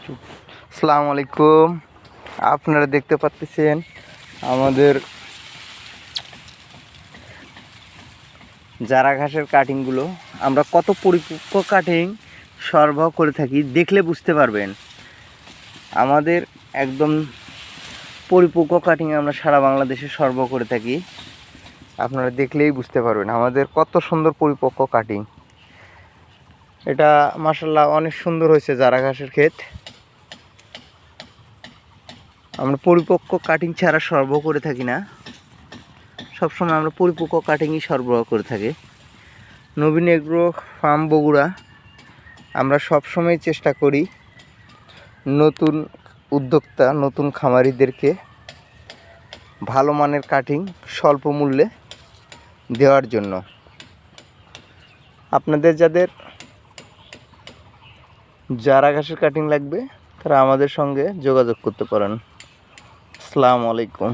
আসসালামু আলাইকুম। আপনারা দেখতে পাচ্ছেন আমাদের জারা ঘাসের কাটিংগুলো আমরা কত পরিপক্ক কাটিং সরবরাহ করে থাকি, দেখলে বুঝতে পারবেন। আমাদের একদম পরিপক্ক কাটিং আমরা সারা বাংলাদেশে সরবরাহ করে থাকি। আপনারা দেখলেই বুঝতে পারবেন আমাদের কত সুন্দর পরিপক্ক কাটিং। এটা মাশাআল্লাহ অনেক সুন্দর হয়েছে জারা ঘাসের ক্ষেত। আমরা পরিপক্ক কাটিং ছাড়া সরবরাহ করে থাকি না, সবসময় আমরা পরিপক্ক কাটিংই সরবরাহ করে থাকি। নবীন এগ্রো ফার্ম বগুড়া আমরা সবসময় চেষ্টা করি নতুন উদ্যোক্তা, নতুন খামারিদেরকে ভালো মানের কাটিং স্বল্প মূল্যে দেওয়ার জন্য। আপনাদের যাদের জারা ঘাসের কাটিং লাগবে তারা আমাদের সঙ্গে যোগাযোগ করতে পারেন। আসসালামু আলাইকুম।